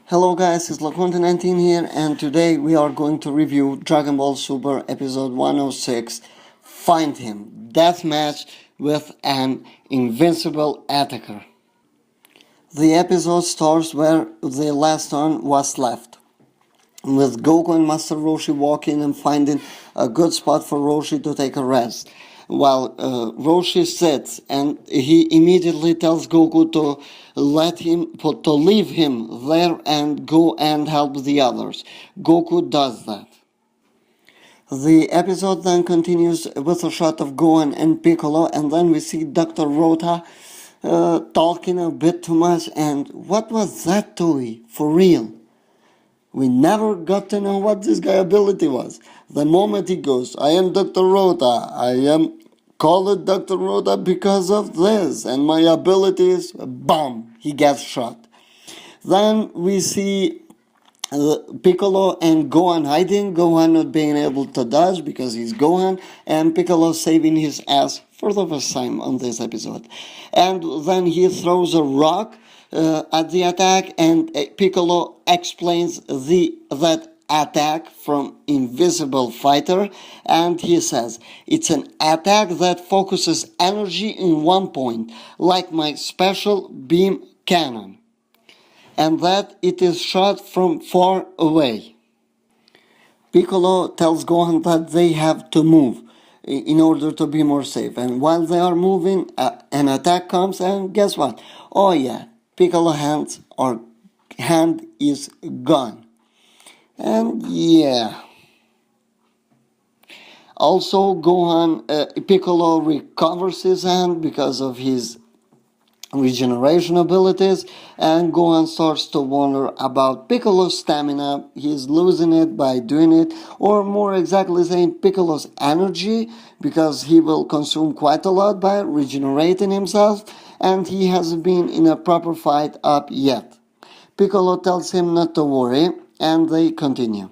Hello guys, it's Laquanta19 here, and today we are going to review Dragon Ball Super episode 106, Find Him, Deathmatch with an Invincible Attacker. The episode starts where the last turn was left, with Goku and Master Roshi walking and finding a good spot for Roshi to take a rest. While Roshi sits, and he immediately tells Goku to leave him there and go and help the others. Goku does that. The episode then continues with a shot of Gohan and Piccolo, and then we see Dr. Rota talking a bit too much. And what was that, TOEI? For real? We never got to know what this guy's ability was. The moment he goes, I am Dr. Rota, I am called Dr. Rota because of this, and my ability is, BAM, he gets shot. Then we see Piccolo and Gohan hiding, Gohan not being able to dodge because he's Gohan, and Piccolo saving his ass for the first time on this episode. And then he throws a rock at the attack, and Piccolo explains that attack from Invisible Fighter, and he says, it's an attack that focuses energy in one point, like my special beam cannon, and that it is shot from far away. Piccolo tells Gohan that they have to move in order to be more safe, and while they are moving, an attack comes, and guess what? Oh yeah, Piccolo hand is gone. And yeah. Also, Piccolo recovers his hand because of his regeneration abilities, and Gohan starts to wonder about Piccolo's stamina. He's losing it by doing it, or more exactly saying Piccolo's energy, because he will consume quite a lot by regenerating himself, and he hasn't been in a proper fight up yet. Piccolo tells him not to worry, and they continue.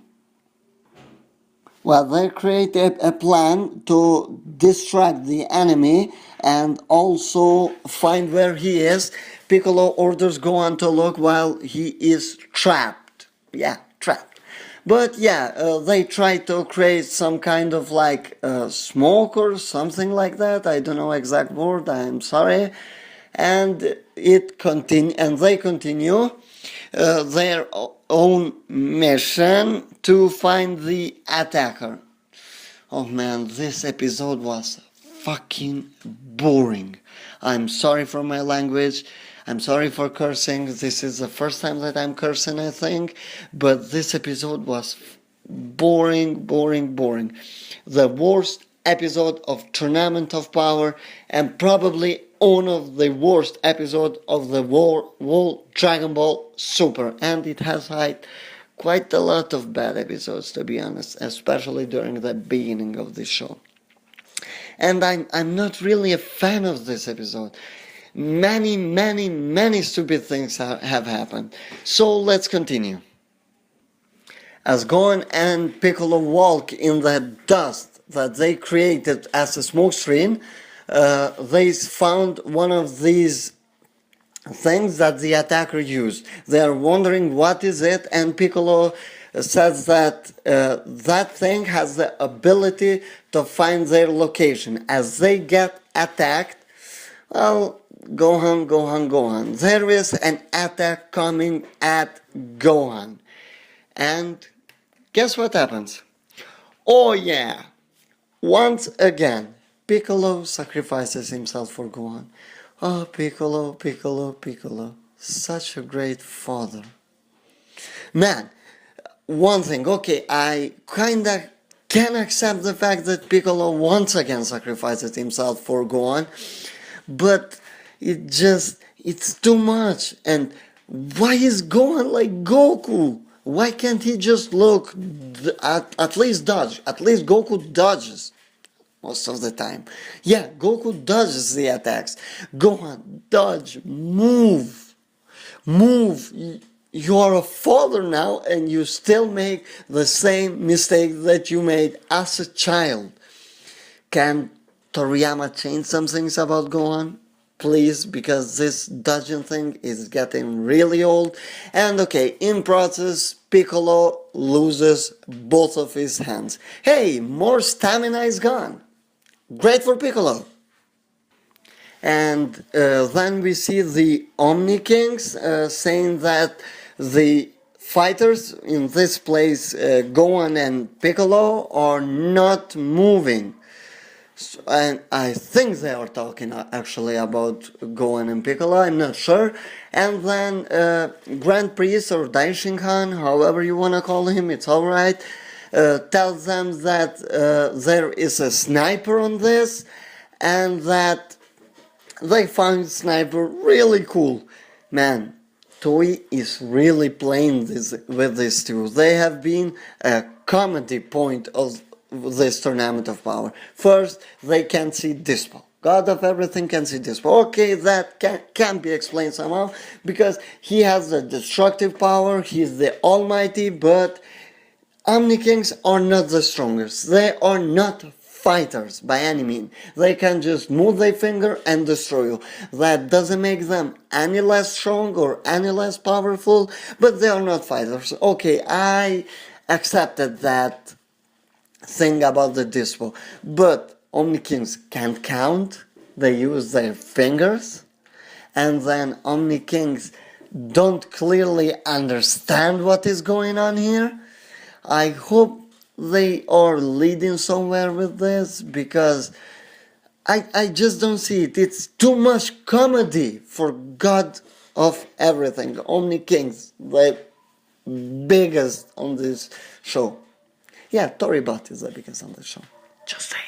Well, they create a plan to distract the enemy and also find where he is. Piccolo orders Gohan to look while he is trapped. Yeah, trapped. But yeah, they try to create some kind of like smoke or something like that. I don't know exact word, I'm sorry. And they continue their own mission to find the attacker. Oh man, this episode was fucking boring. I'm sorry for my language. I'm sorry for cursing. This is the first time that I'm cursing, I think. But this episode was boring. The worst episode of Tournament of Power, and probably one of the worst episodes of the whole Dragon Ball Super. And it has had quite a lot of bad episodes, to be honest, especially during the beginning of the show. And I'm not really a fan of this episode. Many stupid things have happened. So let's continue. As Gohan and Piccolo walk in the dust that they created as a smoke screen, they found one of these things that the attacker used. They are wondering what is it, and Piccolo says that that thing has the ability to find their location. As they get attacked, well, Gohan. There is an attack coming at Gohan. And guess what happens? Oh yeah, once again, Piccolo sacrifices himself for Gohan. Oh, Piccolo, such a great father. Man, one thing, okay, I kinda can accept the fact that Piccolo once again sacrifices himself for Gohan, but it's too much. And why is Gohan like Goku? Why can't he just look, at least dodge? At least Goku dodges most of the time. Yeah, Goku dodges the attacks. Gohan, dodge, move. You are a father now, and you still make the same mistake that you made as a child. Can Toriyama change some things about Gohan? please, because this dodging thing is getting really old. And okay, in process, Piccolo loses both of his hands. Hey, more stamina is gone. Great for Piccolo. And then we see the Omni Kings saying that the fighters in this place, Gohan and Piccolo, are not moving. And I think they are talking actually about Gohan and Piccolo, I'm not sure. And then Grand Priest or Daishinhan, however you wanna call him, it's alright, tells them that there is a sniper on this, and that they found Sniper really cool. Man, Toei is really playing with this too. They have been a comedy point of this tournament of power. First, they can see Dispo. God of everything can see Dispo. Okay, that can be explained somehow, because he has the destructive power, he's the almighty, but Omni Kings are not the strongest. They are not fighters by any means. They can just move their finger and destroy you. That doesn't make them any less strong or any less powerful, but they are not fighters. Okay, I accepted that thing about the Dispo, but Omni Kings can't count. They use their fingers, and then Omni Kings don't clearly understand what is going on here. I hope they are leading somewhere with this, because I just don't see it. It's too much comedy for God of everything. Omni Kings, the biggest on this show. Yeah, Toribot is the biggest on the show. Just saying.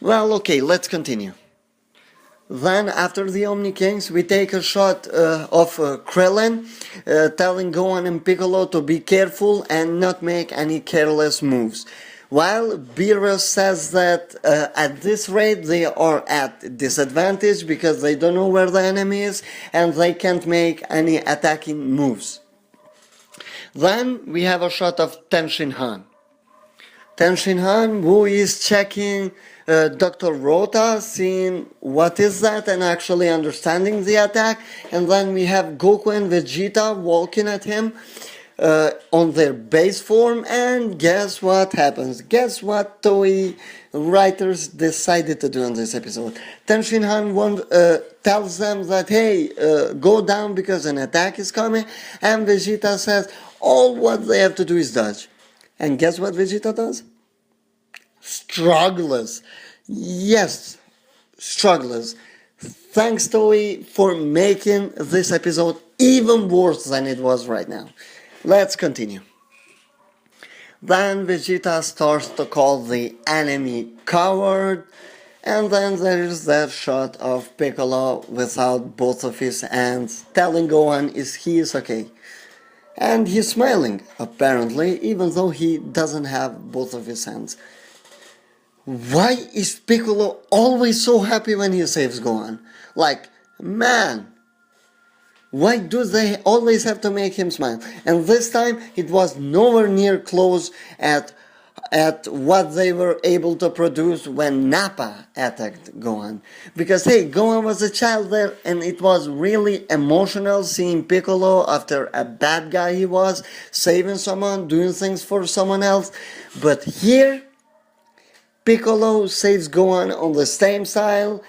Well, okay, let's continue. Then, after the Omni Kings, we take a shot of Krillin telling Gohan and Piccolo to be careful and not make any careless moves. While Beerus says that at this rate they are at disadvantage because they don't know where the enemy is and they can't make any attacking moves. Then we have a shot of Tenshinhan. Tenshinhan, who is checking Dr. Rota, seeing what is that and actually understanding the attack. And then we have Goku and Vegeta walking at him on their base form. And guess what happens? Guess what Toei writers decided to do in this episode? Tenshinhan tells them that, hey, go down because an attack is coming. And Vegeta says, all what they have to do is dodge. And guess what Vegeta does? Strugglers. Yes, strugglers. Thanks Toei for making this episode even worse than it was right now. Let's continue. Then Vegeta starts to call the enemy coward, and then there's that shot of Piccolo without both of his hands telling Gohan he is okay. And he's smiling, apparently, even though he doesn't have both of his hands. Why is Piccolo always so happy when he saves Gohan? Like, man, why do they always have to make him smile? And this time, it was nowhere near close at what they were able to produce when Nappa attacked Gohan. Because, hey, Gohan was a child there, and it was really emotional seeing Piccolo, after a bad guy he was, saving someone, doing things for someone else. But here, Piccolo saves Gohan on the same style,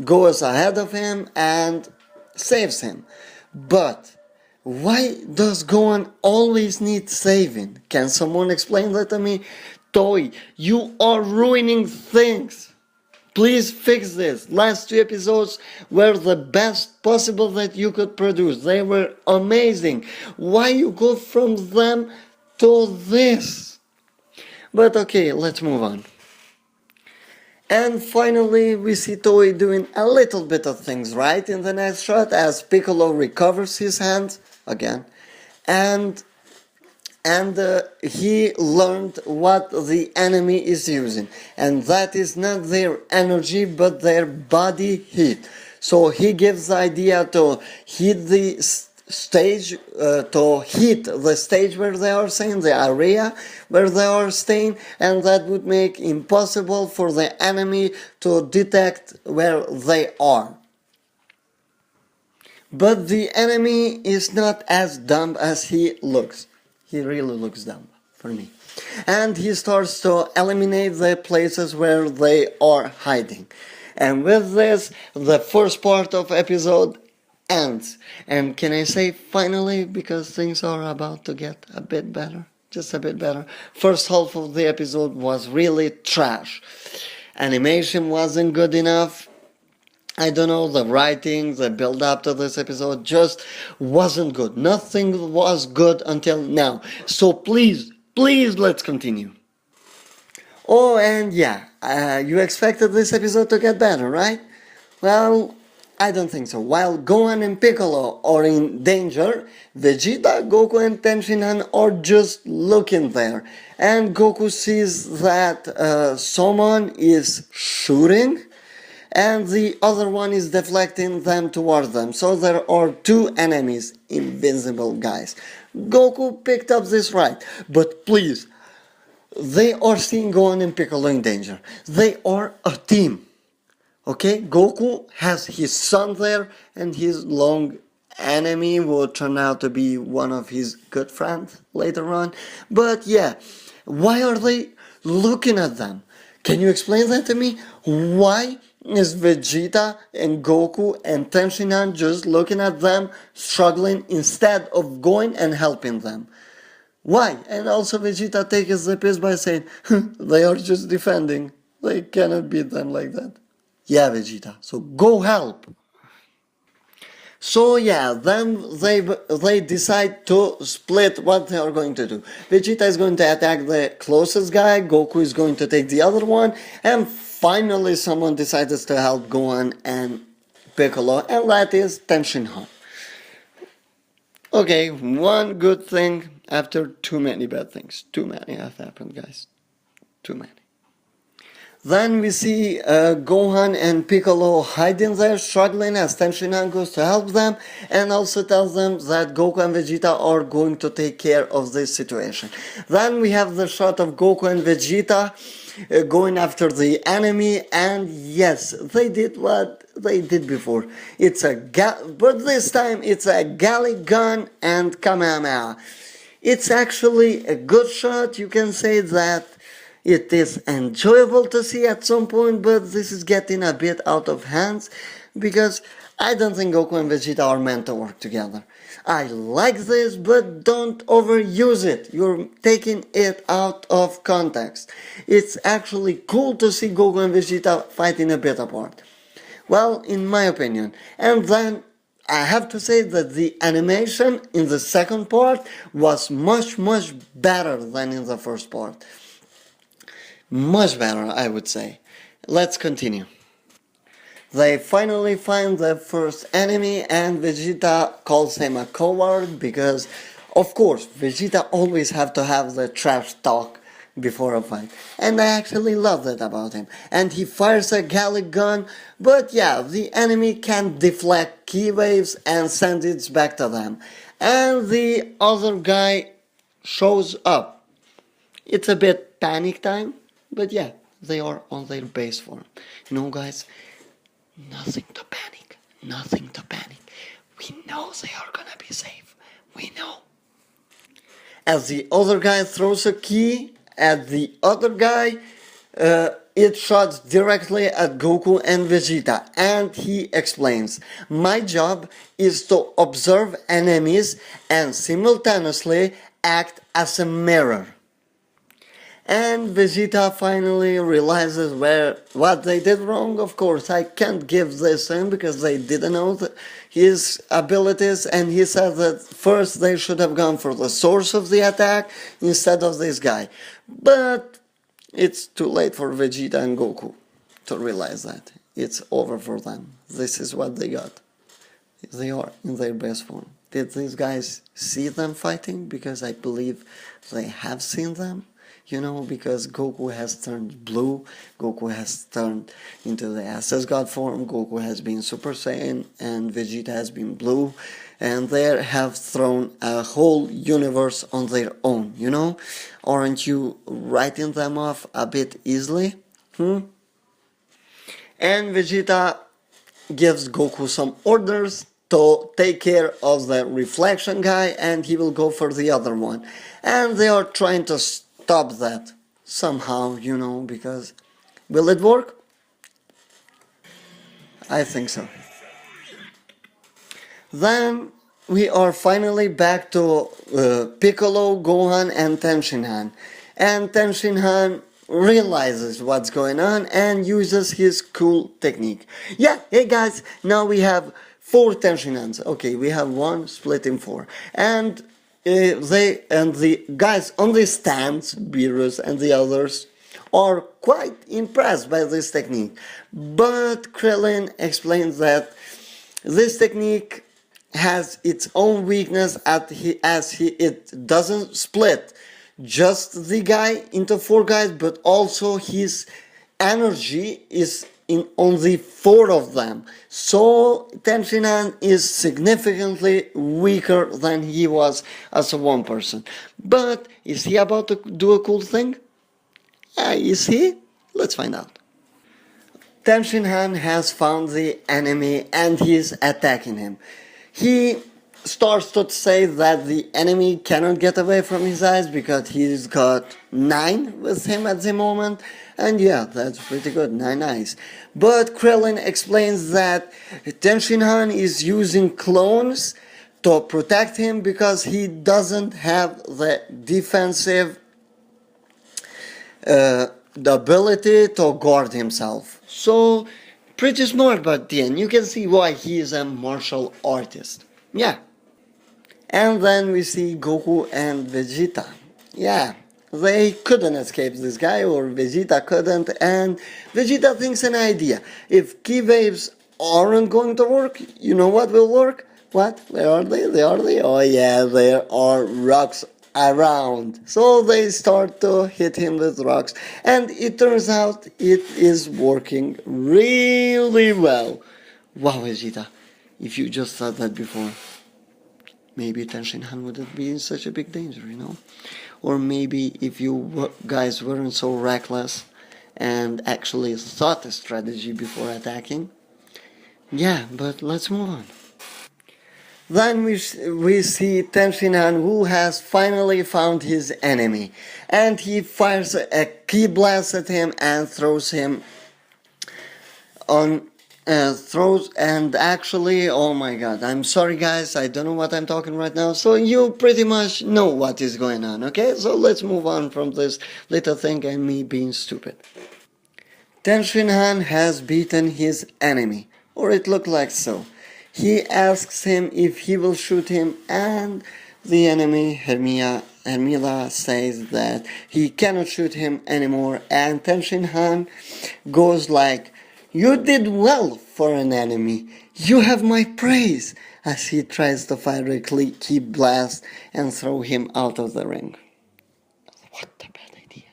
goes ahead of him, and saves him. But why does Gohan always need saving? Can someone explain that to me? Toei, you are ruining things. Please fix this. Last two episodes were the best possible that you could produce. They were amazing. Why you go from them to this? But okay, let's move on. And finally, we see Toei doing a little bit of things right in the next shot as Piccolo recovers his hand again, and he learned what the enemy is using, and that is not their energy but their body heat. So he gives the idea to hit the stage, to hit the stage where they are staying, the area where they are staying, and that would make impossible for the enemy to detect where they are. But the enemy is not as dumb as he looks. He really looks dumb for me. And he starts to eliminate the places where they are hiding. And with this, the first part of episode ends. And can I say finally, because things are about to get a bit better, just a bit better. First half of the episode was really trash. Animation wasn't good enough. I don't know, the writing, the build up to this episode just wasn't good. Nothing was good until now. So please, let's continue. Oh, and yeah, you expected this episode to get better, right? Well, I don't think so. While Gohan and Piccolo are in danger, Vegeta, Goku, and Tenshinhan are just looking there. And Goku sees that someone is shooting, and the other one is deflecting them toward them. So there are two enemies, invincible guys. Goku picked up this right, but please, they are seeing Gohan and Piccolo in danger. They are a team. Okay, Goku has his son there, and his long enemy will turn out to be one of his good friends later on. But yeah, why are they looking at them? Can you explain that to me? Why is Vegeta and Goku and Tenshinhan just looking at them struggling instead of going and helping them? Why? And also Vegeta takes the piss by saying, they are just defending. They cannot beat them like that. Yeah, Vegeta, so go help. So yeah, then they decide to split what they are going to do. Vegeta is going to attack the closest guy, Goku is going to take the other one, and finally someone decides to help Gohan and Piccolo, and that is Tenshinhan. Okay, one good thing after too many bad things. Too many have happened, guys. Too many. Then we see Gohan and Piccolo hiding there, struggling as Tenshinhan goes to help them, and also tells them that Goku and Vegeta are going to take care of this situation. Then we have the shot of Goku and Vegeta going after the enemy, and yes, they did what they did before. But this time it's a Galley gun and Kamehameha. It's actually a good shot. You can say that it is enjoyable to see at some point, but this is getting a bit out of hands because I don't think Goku and Vegeta are meant to work together. I like this, but don't overuse it. You're taking it out of context. It's actually cool to see Goku and Vegeta fighting a bit apart. Well, in my opinion. And then I have to say that the animation in the second part was much better than in the first part. Much better, I would say. Let's continue. They finally find the first enemy, and Vegeta calls him a coward because, of course, Vegeta always have to have the trash talk before a fight. And I actually love that about him. And he fires a Gallic gun, but yeah, the enemy can deflect key waves and send it back to them. And the other guy shows up. It's a bit panic time. But yeah, they are on their base form. You know, guys, nothing to panic. Nothing to panic. We know they are gonna be safe. We know. As the other guy throws a key at the other guy, it shots directly at Goku and Vegeta. And he explains, my job is to observe enemies and simultaneously act as a mirror. And Vegeta finally realizes what they did wrong. Of course, I can't give this in because they didn't know his abilities, and he said that first they should have gone for the source of the attack instead of this guy. But it's too late for Vegeta and Goku to realize that. It's over for them. This is what they got. They are in their best form. Did these guys see them fighting? Because I believe they have seen them. You know, because Goku has turned blue, Goku has turned into the SS God form, Goku has been Super Saiyan, and Vegeta has been blue, and they have thrown a whole universe on their own, you know? Aren't you writing them off a bit easily? And Vegeta gives Goku some orders, to take care of the reflection guy, and he will go for the other one. And they are trying to stop that somehow, because will it work? I think so. Then we are finally back to Piccolo, Gohan, and Tenshinhan. And Tenshinhan realizes what's going on and uses his cool technique. Yeah, hey guys, now we have four Tenshinhans. Okay, we have one split in four. And the guys on the stands, Beerus and the others, are quite impressed by this technique. But Krillin explains that this technique has its own weakness it doesn't split just the guy into four guys, but also his energy is in only four of them. So Tenshinhan is significantly weaker than he was as a one person. But is he about to do a cool thing? Is he? Let's find out. Tenshinhan has found the enemy and he's attacking him. He starts to say that the enemy cannot get away from his eyes because he's got 9 with him at the moment. And yeah, that's pretty good, 9 eyes. But Krillin explains that Tenshinhan is using clones to protect him because he doesn't have the defensive the ability to guard himself. So, pretty smart, but then you can see why he is a martial artist. Yeah. And then we see Goku and Vegeta. Yeah, they couldn't escape this guy, or Vegeta couldn't, and Vegeta thinks an idea. If key waves aren't going to work, you know what will work? What? Where are they? They are they? Oh yeah, there are rocks around. So they start to hit him with rocks, and it turns out it is working really well. Wow, Vegeta, if you just thought that before, maybe Tenshinhan wouldn't be in such a big danger. Or maybe if you guys weren't so reckless and actually thought a strategy before attacking. Yeah, but let's move on. Then we see Tenshinhan, who has finally found his enemy, and he fires a ki blast at him and throws him on and actually, oh my god, I'm sorry guys, I don't know what I'm talking right now, so you pretty much know what is going on, okay? So let's move on from this little thing and me being stupid. Tenshinhan has beaten his enemy, or it looked like so. He asks him if he will shoot him, and the enemy, Hermila, says that he cannot shoot him anymore, and Tenshinhan goes like, "You did well for an enemy. You have my praise," as he tries to fire a ki blast and throw him out of the ring. What a bad idea.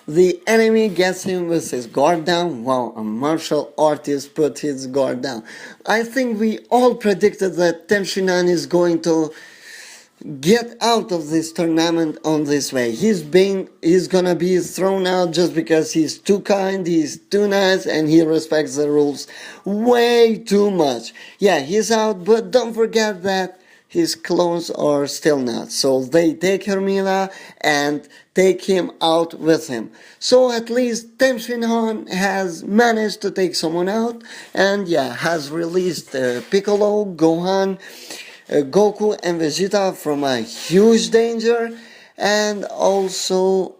The enemy gets him with his guard down, while a martial artist put his guard down. I think we all predicted that Tenshinhan is going to get out of this tournament on this way. He's gonna be thrown out just because he's too kind, he's too nice, and he respects the rules way too much. Yeah, he's out, but don't forget that his clones are still not. So they take Hermila and take him out with him. So at least Tenshinhan has managed to take someone out, and yeah, has released Piccolo, Gohan, Goku and Vegeta from a huge danger. And also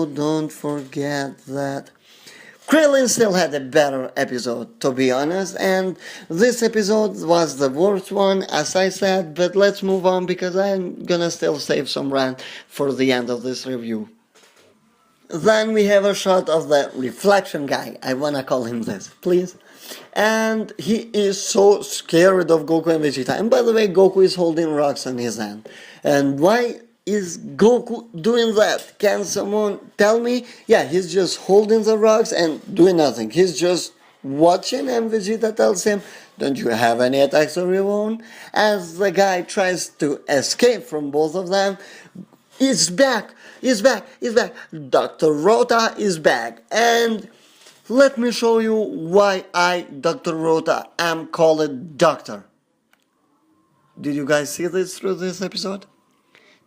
don't forget that Krillin still had a better episode, to be honest, and this episode was the worst one, as I said, but let's move on because I'm gonna still save some rant for the end of this review. Then we have a shot of the reflection guy, I wanna call him this, please. And he is so scared of Goku and Vegeta. And by the way, Goku is holding rocks in his hand. And why is Goku doing that? Can someone tell me? Yeah, he's just holding the rocks and doing nothing. He's just watching, and Vegeta tells him, "Don't you have any attacks of your own?" As the guy tries to escape from both of them, he's back. He's back. Dr. Rota is back. And Let me show you why I, Dr. Rota, am called doctor. Did you guys see this through this episode?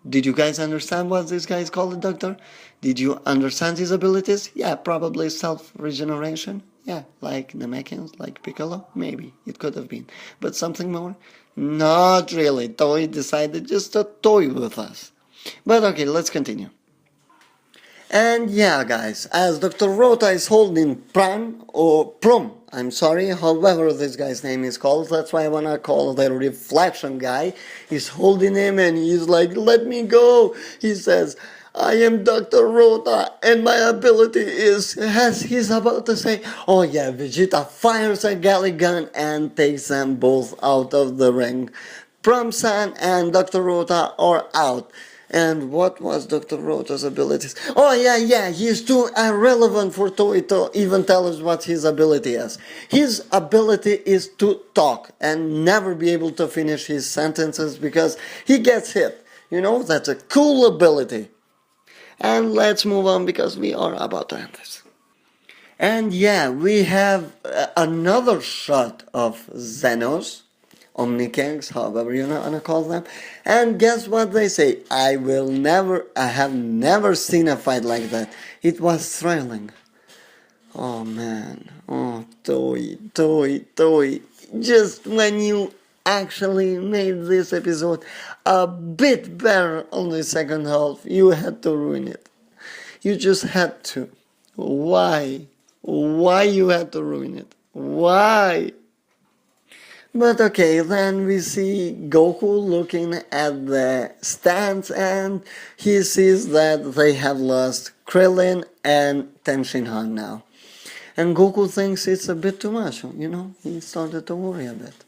Did you guys understand what this guy is called a doctor? Did you understand his abilities? Yeah, probably self-regeneration. Yeah, like Namekians, like Piccolo. Maybe, it could have been. But something more? Not really. Toei decided just to toy with us. But okay, let's continue. And yeah, guys, as Dr. Rota is holding Prom, I'm sorry, however this guy's name is called, that's why I wanna call the reflection guy. He's holding him and he's like, let me go. He says, I am Dr. Rota and my ability is, as he's about to say, oh yeah, Vegeta fires a galley gun and takes them both out of the ring. Prom-san and Dr. Rota are out. And what was Dr. Rota's abilities? Oh yeah, he's too irrelevant for Toei to even tell us what his ability is. His ability is to talk and never be able to finish his sentences because he gets hit. You know, that's a cool ability. And let's move on because we are about to end this. And yeah, we have another shot of Xenos. Omnikangs, however you want to call them. And guess what they say? I have never seen a fight like that. It was thrilling. Oh man. Oh, Toei. Just when you actually made this episode a bit better on the second half, you had to ruin it. You just had to. Why? Why you had to ruin it? Why? But okay, then we see Goku looking at the stands and he sees that they have lost Krillin and Tenshinhan now. And Goku thinks it's a bit too much, you know, he started to worry a bit.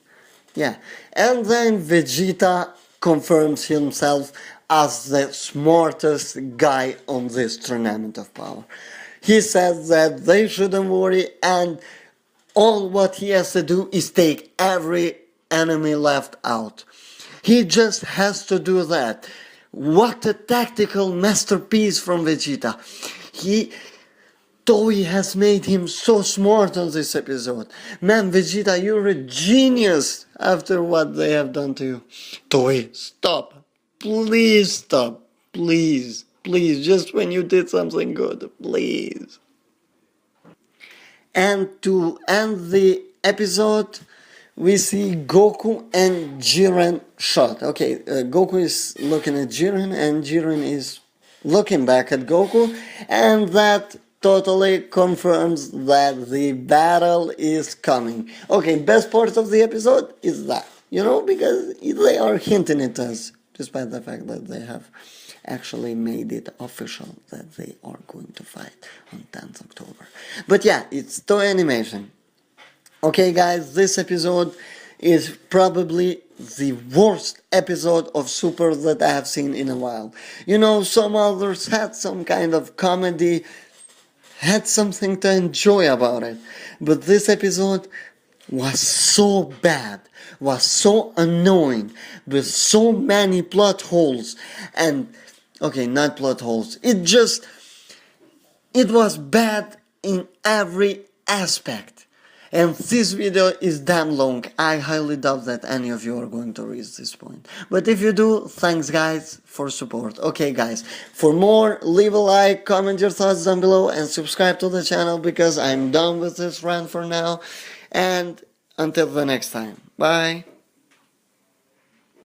Yeah, and then Vegeta confirms himself as the smartest guy on this tournament of power. He says that they shouldn't worry and all what he has to do is take every enemy left out. He just has to do that. What a tactical masterpiece from Vegeta. Toei has made him so smart on this episode. Man, Vegeta, you're a genius after what they have done to you. Toei, stop. Please stop. Please, just when you did something good, please. And to end the episode, we see Goku and Jiren shot. Okay, Goku is looking at Jiren and Jiren is looking back at Goku, and that totally confirms that the battle is coming. Okay, best part of the episode is that, you know, because they are hinting at us, despite the fact that they have actually made it official that they are going to fight on 10th October. But yeah, it's Toei Animation. Okay guys, this episode is probably the worst episode of Super that I have seen in a while. You know, some others had some kind of comedy, had something to enjoy about it. But this episode was so bad, was so annoying, with so many plot holes and okay, not plot holes. It was bad in every aspect. And this video is damn long. I highly doubt that any of you are going to reach this point. But if you do, thanks guys for support. Okay guys, for more, leave a like, comment your thoughts down below, and subscribe to the channel because I'm done with this rant for now. And until the next time, bye.